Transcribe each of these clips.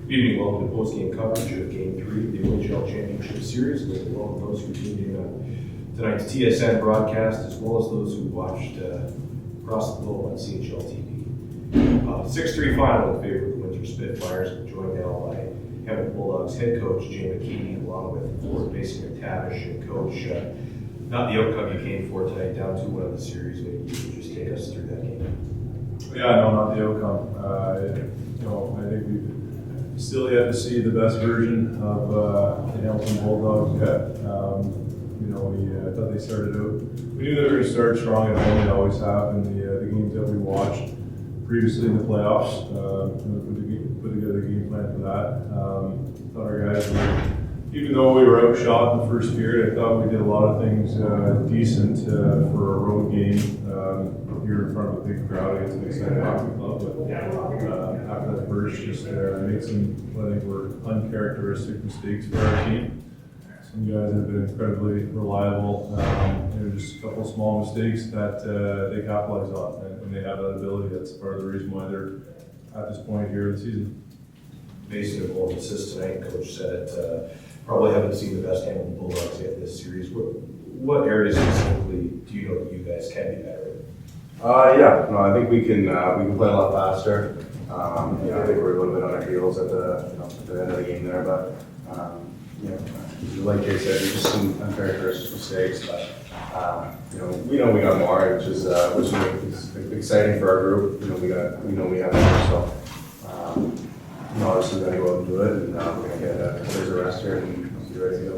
Good evening, welcome to post-game coverage of Game 3 of the OHL Championship Series. We'd like to welcome those who tuned in on tonight's TSN broadcast, as well as those who watched across the globe on CHL TV. 6-3 final in favor of the Windsor Spitfires. We're joined now by Hamilton Bulldogs head coach Jay McKee, along with forward Mason McTavish and coach. Not the outcome you came for tonight, down 2-1 in the series. Maybe you could just take us through that game. Yeah, no, not the outcome. I think we've still yet to see the best version of the Hamilton Bulldogs yet. We thought they started out. We knew they were going to start strong at home. They always have in the games that we watched previously in the playoffs. Put together a game plan for that. Thought our guys were, even though we were outshot in the first period, I thought we did a lot of things decent for a road game here in front of a big crowd against an excited hockey club. But after that burst, just made some, what I think were uncharacteristic mistakes for our team. Some guys have been incredibly reliable. Just a couple of small mistakes that they capitalize on, and they have that ability. That's part of the reason why they're at this point here in the season. Based on both assists tonight, coach said it. Probably haven't seen the best Hamilton Bulldogs yet in this series. What areas specifically do you know that you guys can be better in? I think we can play a lot faster. I think we're a little bit on our heels at the end of the game there, but like Jay said, there's just some uncharacteristic mistakes, but we know we got more, which is exciting for our group. We have more, so obviously we're gonna go out and do it, and we're gonna get a rest here and be ready to go.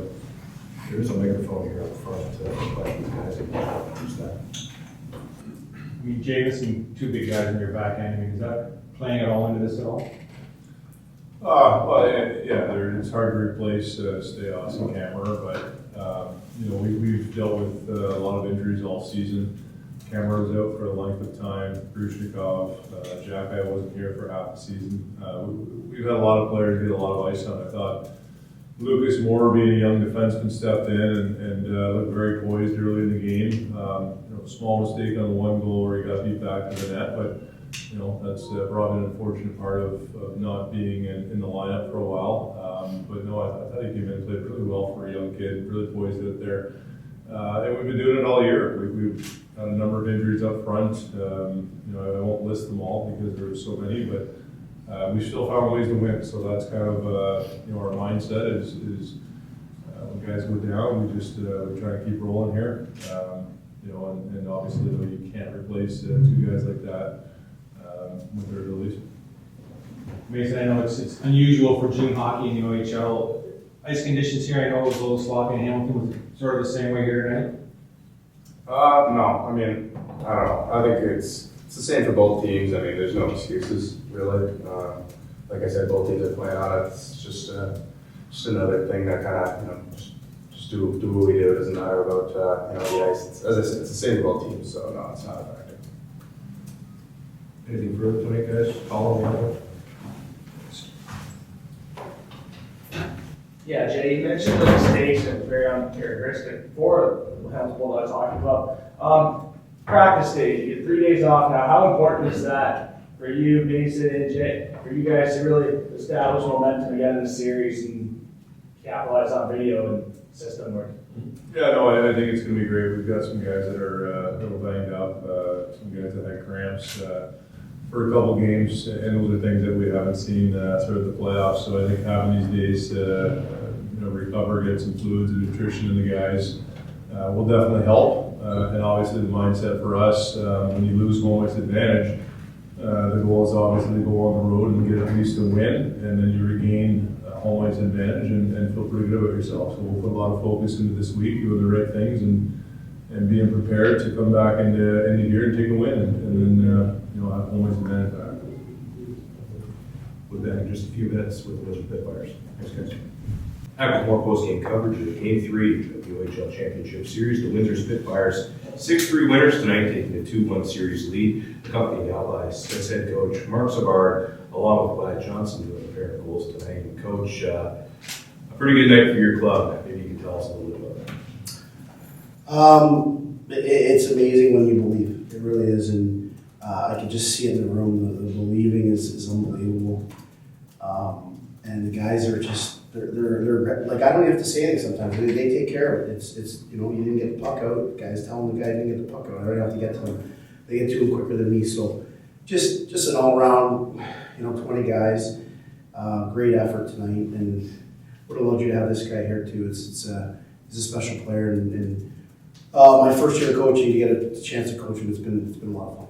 There's a microphone here up front by these guys and use that. I mean, Jay, missing two big guys in your backhand. I mean, is that playing at all into this at all? It's hard to replace Stay Austin Camera, but we've dealt with a lot of injuries all season. Camera was out for a length of time. Grushnikov, Jackai wasn't here for half the season. We've had a lot of players get a lot of ice on. I thought Lucas Moore, being a young defenseman, stepped in and looked very poised early in the game. Small mistake on the one goal where he got beat back to the net, but that's probably an unfortunate part of not being in the lineup for a while. I thought he came in and played really well for a young kid, really poised out there. And we've been doing it all year. We've had a number of injuries up front. I won't list them all because there were so many, but we still found ways to win. So that's kind of our mindset is when guys go down, we try to keep rolling here. And obviously you can't replace two guys like that with their abilities. Mason, I know it's unusual for junior hockey in the OHL. Ice conditions here, I know it was a little sloppy in Hamilton. Was it sort of the same way here tonight? No, I mean, I don't know. I think it's the same for both teams. I mean, there's no excuses, really. Like I said, both teams are playing on it. It's just another thing that kind of, just do what we do. It doesn't matter about, the ice. As I said, it's the same for both teams, so no, it's not a factor. Anything further tonight, guys? Colin, Yeah, Jay, you mentioned the mistakes that were very uncharacteristic for the Hamilton Bulldogs Hockey Club. Practice days, you get 3 days off now. How important is that for you, Mason and Jay, for you guys to really establish momentum again in the series and capitalize on video and system work? Yeah, no, I think it's going to be great. We've got some guys that are a little banged up, some guys that had cramps for a couple games, and those are things that we haven't seen throughout the playoffs. So I think having these days recover, get some fluids and nutrition in the guys will definitely help. And obviously the mindset for us, when you lose home ice advantage, the goal is obviously to go on the road and get at least a win, and then you regain home ice advantage and feel pretty good about yourself. So we'll put a lot of focus into this week, doing the right things and being prepared to come back into here and take a win, and then have home ice advantage back. We'll be back in just a few minutes with the Windsor Spitfires. Thanks, guys. Back with more post-game coverage of Game 3 of the OHL Championship Series. The Windsor Spitfires 6-3 winners tonight, taking a 2-1 series lead, accompanied now by Spitz head coach Marc Savard, along with Wyatt Johnston doing a pair of goals tonight. And coach, a pretty good night for your club. Maybe you can tell us a little bit about that. It's amazing when you believe. It really is, and I can just see it in the room. The believing is unbelievable. And the guys are just, they're like, I don't even have to say anything sometimes. They take care of it. It's you know, you didn't get the puck out. Guys tell them the guy didn't get the puck out. I don't have to get to them. They get to him quicker than me. So just an all-around, 20 guys. Great effort tonight. And would have loved you to have this guy here too. He's a special player. And my first year of coaching, to get a chance to coach him, it's been a lot of fun.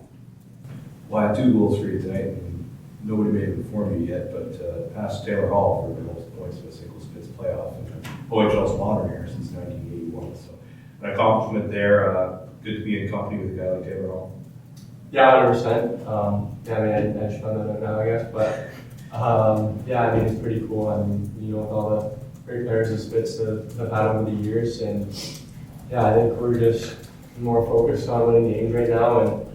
Well, I had 2 goals for you tonight, and nobody may have informed you yet, but passed Taylor Hall for the most points in a single Spitz playoff. And OHL's modern here since 1981. So a compliment there. Good to be in company with a guy like Taylor Hall. Yeah, 100%. I just found that out now, I guess, but it's pretty cool. With all the great players and Spitz that have had over the years, and I think we're just more focused on winning games right now, and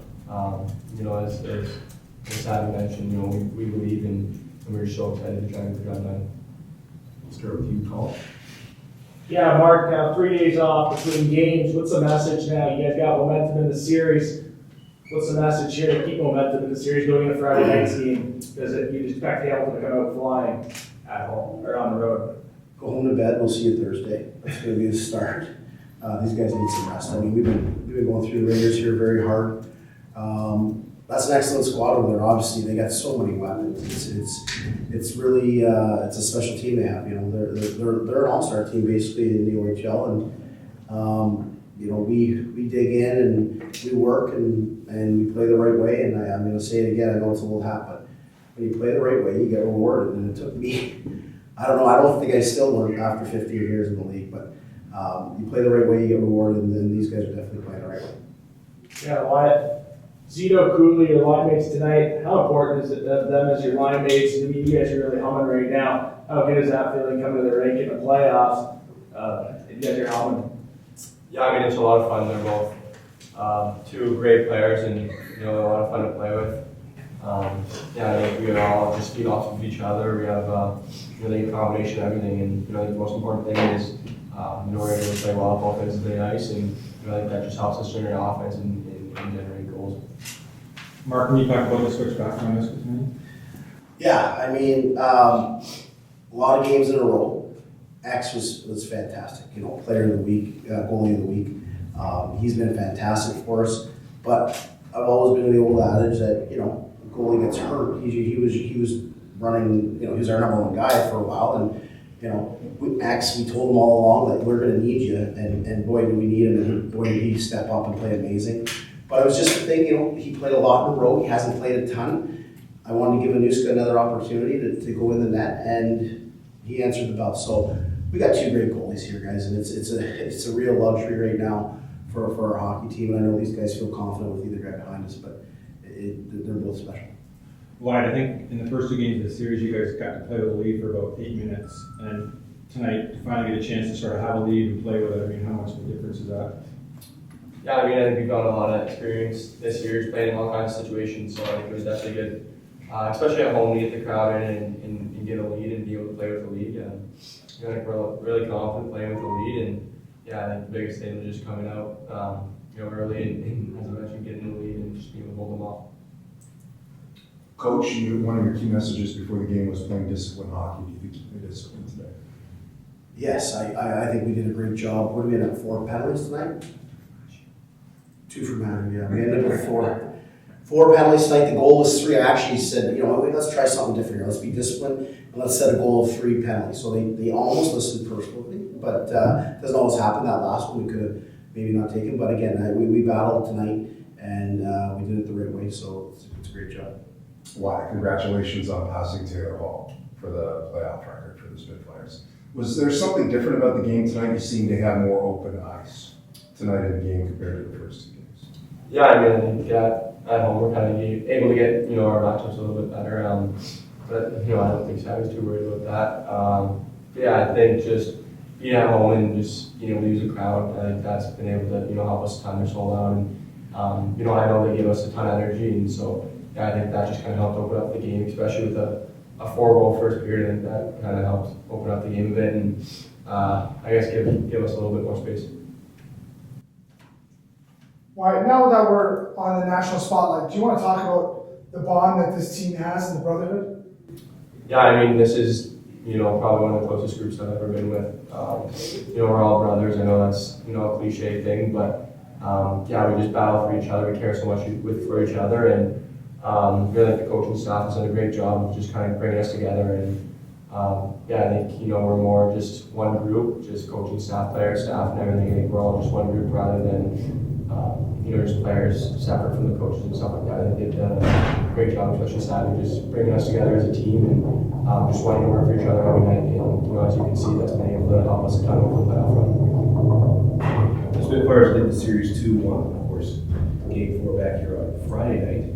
as Adam mentioned, we believe and we're so excited to try and get the job done. We'll start with you, Colin. Yeah, Mark, now 3 days off between games. What's the message now? You guys got momentum in the series. What's the message here to keep momentum in the series going into Friday night's game? Does it, you expect Hamilton to come out flying at home or on the road? Go home to bed. We'll see you Thursday. That's going to be the start. These guys need some rest. I mean, we've been going through the Raiders here very hard. That's an excellent squad over there. Obviously, they got so many weapons. It's really it's a special team they have. They're an all-star team basically in the OHL, and we dig in and we work and we play the right way. And I'm going to say it again. I know it's a little hot, but when you play the right way, you get rewarded. And it took me, I don't know. I don't think I still learned after 15 years in the league, but you play the right way, you get rewarded, and then these guys are definitely playing the right way. Yeah, Wyatt. Zito, Cooley, your line mates tonight. How important is it to have them as your line mates? I mean, you guys are really humming right now. How good is that feeling coming to the rink in the playoffs? You guys are humming. Yeah, it's a lot of fun. They're both 2 great players, and a lot of fun to play with. I think we all just feed off of each other. We have really a combination of everything, and the most important thing is we're able to play well offensively nice, and I think that just helps us generate offense and generate goals. Mark, can you talk about the switch back on this with me? Yeah, a lot of games in a row. X was fantastic. Player of the week, goalie of the week. He's been fantastic for us. But I've always been the old adage that goalie gets hurt. He was running. He was our number 1 guy for a while, and we told him all along that we're going to need you, and boy, do we need him, and boy, did he step up and play amazing. But it was just a thing, he played a lot in a row. He hasn't played a ton. I wanted to give Anuska another opportunity to go in the net, and he answered the bell. So we got 2 great goalies here, guys, and it's a real luxury right now for our hockey team. And I know these guys feel confident with either guy behind us, but they're both special. Wyatt, I think in the first 2 games of the series, you guys got to play with the lead for about 8 minutes, and tonight to finally get a chance to sort of have a lead and play with it. How much of a difference is that? Yeah, I think we've got a lot of experience this year playing in all kinds of situations, so I think it was definitely good, especially at home, to get the crowd in and get a lead and be able to play with the lead. I think we're really confident playing with the lead, and I think the biggest thing was just coming out early and, as I mentioned, getting the lead and just being able to hold them off. Coach, one of your key messages before the game was playing disciplined hockey. Do you think you played discipline today? Yes, I think we did a great job. What did we end up 4 penalties tonight? 2 for Matthew, yeah. We ended up with 4 penalties tonight. The goal was 3. I actually said, let's try something different here. Let's be disciplined and let's set a goal of 3 penalties. So they almost listened perfectly, but it doesn't always happen. That last one we could have maybe not taken, but again, we battled tonight and we did it the right way. So it's a great job. Why? Congratulations on passing Taylor Hall for the playoff record for the Spitfires. Was there something different about the game tonight? You seemed to have more open eyes tonight in the game compared to the first 2 games. Yeah, I think at home we're kind of able to get our matchups a little bit better. But I don't think I was too worried about that. I think just being at home and just lose a crowd, I think that's been able to help us time this whole out. And I know they give us a ton of energy, and so I think that just kind of helped open up the game, especially with a 4-goal first period. I think that kind of helped open up the game a bit, and I guess give us a little bit more space. Wyatt, now that we're on the national spotlight, do you want to talk about the bond that this team has and the brotherhood? Yeah, this is you know, probably one of the closest groups I've ever been with. You know, we're all brothers. I know that's, you know, a cliche thing, but yeah, we just battle for each other. We care so much for each other, and really like the coaching staff has done a great job of just kind of bringing us together. And yeah, I think, you know, we're more just one group, just coaching staff, players, staff, and everything. I think we're all just one group rather than you know, just players separate from the coaches and stuff like that. I think they've done a great job, especially Savvy, just bringing us together as a team and just wanting to work for each other every night. And, you know, as you can see, that's been able to help us a ton over the playoff run. The Spitfires lead the series 2-1. Of course, game 4 back here on Friday night.